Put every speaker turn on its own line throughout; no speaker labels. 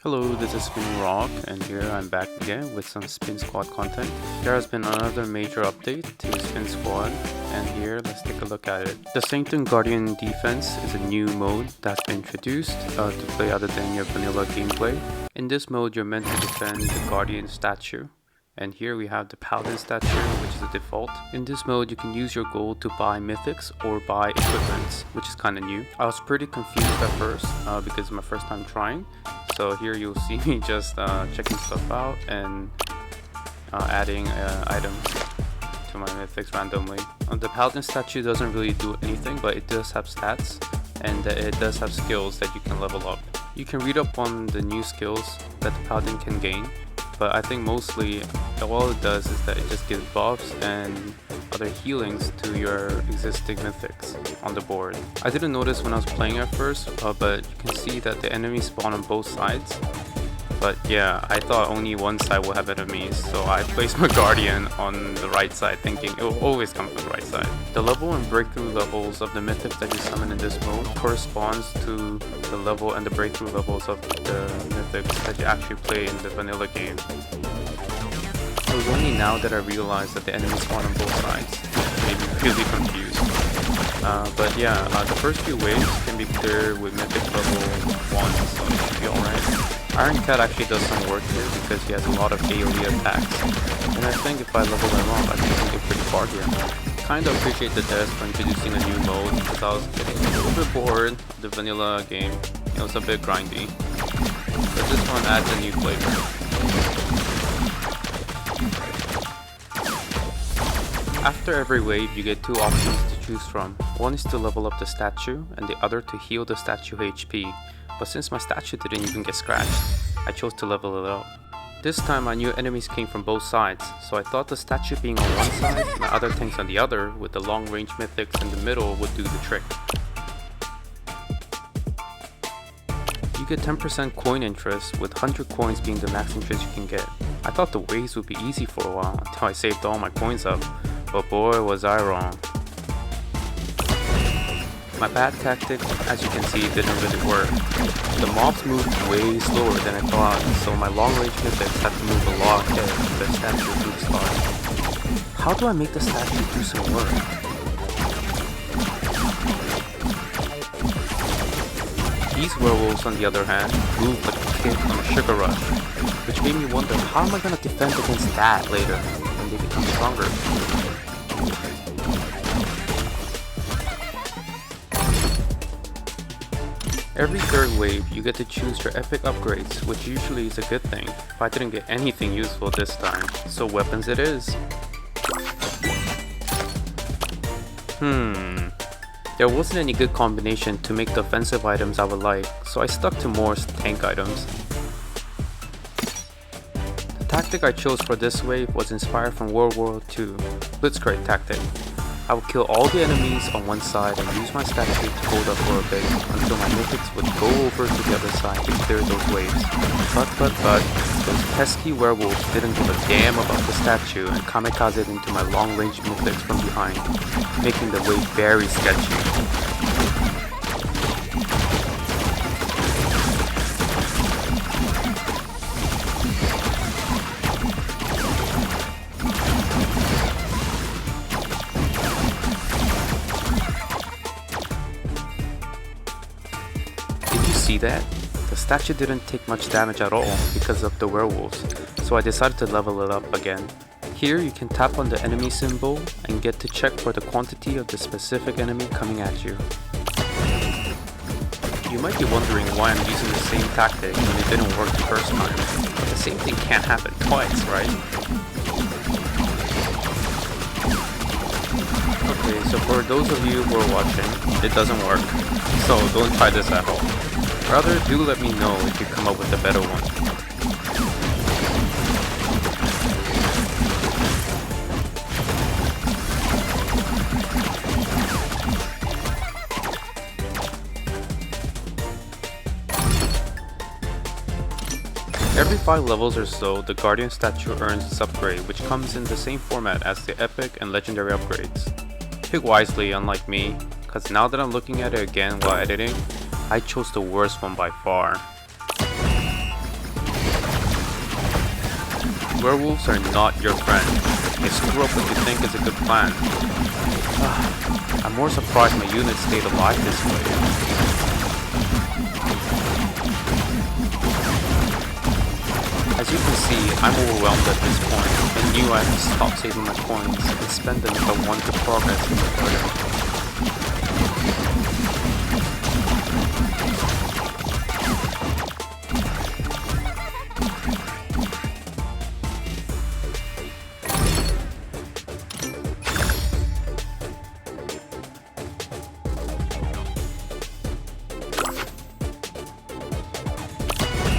Hello, this is Spin Rock, and here I'm back again with some Spin Squad content. There has been another major update to Spin Squad, and here let's take a look at it. The Sanctum Guardian Defense is a new mode that's been introduced to play other than your vanilla gameplay. In this mode, you're meant to defend the Guardian statue. And here we have the Paladin statue, which is the default. In this mode, you can use your gold to buy mythics or buy equipments, which is kind of new. I was pretty confused at first because it's my first time trying. So here you'll see me just checking stuff out and adding items to my mythics randomly. The Paladin statue doesn't really do anything, but it does have stats and it does have skills that you can level up. You can read up on the new skills that the Paladin can gain. But I think mostly all it does is that it just gives buffs and other healings to your existing mythics on the board. I didn't notice when I was playing at first, but you can see that the enemies spawn on both sides. But yeah, I thought only one side will have enemies, so I placed my Guardian on the right side thinking it will always come from the right side. The level and breakthrough levels of the mythics that you summon in this mode corresponds to the level and the breakthrough levels of the mythics that you actually play in the vanilla game. It was only now that I realized that the enemies spawn on both sides, which made me really confused. But yeah, the first few waves can be cleared with mythic level 1, so it should be alright. Iron Cat actually does some work here because he has a lot of AoE attacks, and I think if I level him up, I think I can get pretty far here. Kinda appreciate the devs for introducing a new mode because I was getting a little bit bored of the vanilla game. It was a bit grindy, but this one adds a new flavor. After every wave, you get two options to choose from. One is to level up the statue, and the other to heal the statue HP. But since my statue didn't even get scratched, I chose to level it up. This time I knew enemies came from both sides, so I thought the statue being on one side and the other tanks on the other with the long range mythics in the middle would do the trick. You get 10% coin interest, with 100 coins being the max interest you can get. I thought the waves would be easy for a while until I saved all my coins up, but boy was I wrong. My bad tactic, as you can see, didn't really work. The mobs moved way slower than I thought, so my long range mythics had to move a lot ahead of the statue through the spot. How do I make the statue do some work? These werewolves, on the other hand, move like a kid on a sugar rush, which made me wonder how am I gonna defend against that later when they become stronger. Every third wave, you get to choose your epic upgrades, which usually is a good thing, but I didn't get anything useful this time, so weapons it is. There wasn't any good combination to make the offensive items I would like, so I stuck to more tank items. The tactic I chose for this wave was inspired from World War II, Blitzkrieg tactic. I would kill all the enemies on one side and use my statue to hold up for a bit until my mythics would go over to the other side to clear those waves. But, those pesky werewolves didn't give a damn about the statue and kamikazed into my long range mythics from behind, making the wave very sketchy. See that? The statue didn't take much damage at all because of the werewolves, so I decided to level it up again. Here you can tap on the enemy symbol and get to check for the quantity of the specific enemy coming at you. You might be wondering why I'm using the same tactic when it didn't work the first time, but the same thing can't happen twice, right? Okay, so for those of you who are watching, it doesn't work, so don't try this at home. Rather, do let me know if you come up with a better one. Every 5 levels or so, the Guardian statue earns its upgrade, which comes in the same format as the epic and legendary upgrades. Pick wisely, unlike me, because now that I'm looking at it again while editing, I chose the worst one by far. Werewolves are not your friend. They screw up what you think is a good plan. I'm more surprised my unit stayed alive this way. As you can see, I'm overwhelmed at this point and knew I had to stop saving my coins and spend them if I wanted to progress in the garden.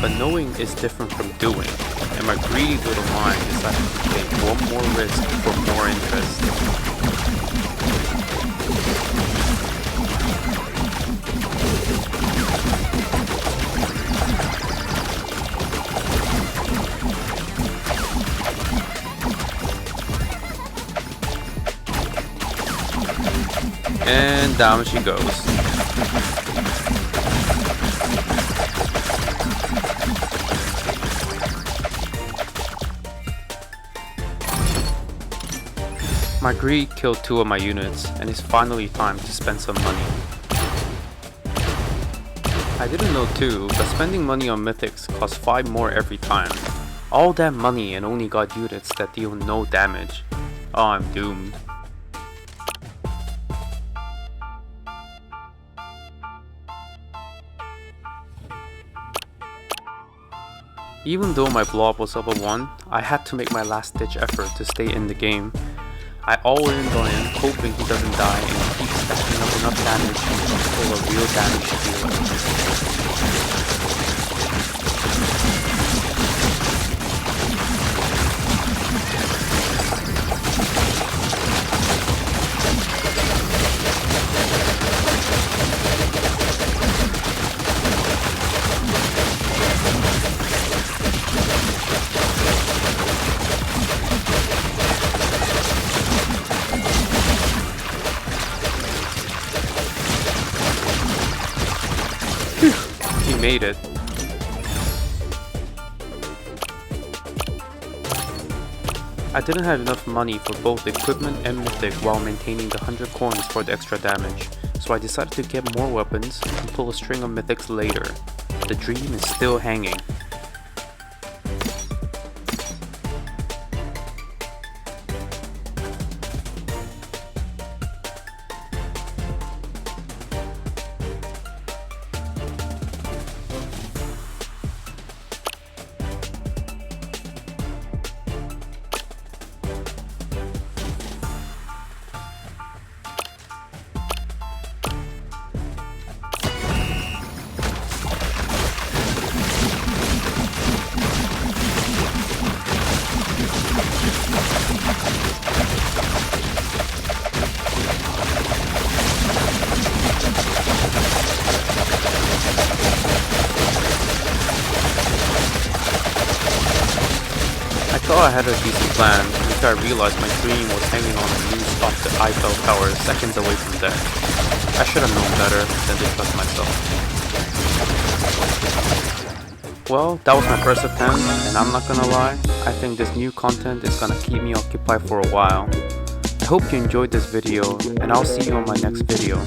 But knowing is different from doing, and my greedy little mind decided to take one more risk for more interest. And down she goes. My greed killed 2 of my units, and it's finally time to spend some money. I didn't know too, but spending money on mythics costs 5 more every time. All that money and only got units that deal no damage. Oh, I'm doomed. Even though my blob was level 1, I had to make my last ditch effort to stay in the game. I all-in on him, hoping he doesn't die and keep stacking up enough damage to pull a real damage dealer. He made it. I didn't have enough money for both equipment and mythic while maintaining the 100 coins for the extra damage, so I decided to get more weapons and pull a string of mythics later. The dream is still hanging. I thought I had a decent plan until I realized my dream was hanging on a noose off the Eiffel Tower seconds away from death. I should have known better than to trust myself. Well, that was my first attempt, and I'm not gonna lie, I think this new content is gonna keep me occupied for a while. I hope you enjoyed this video, and I'll see you on my next video.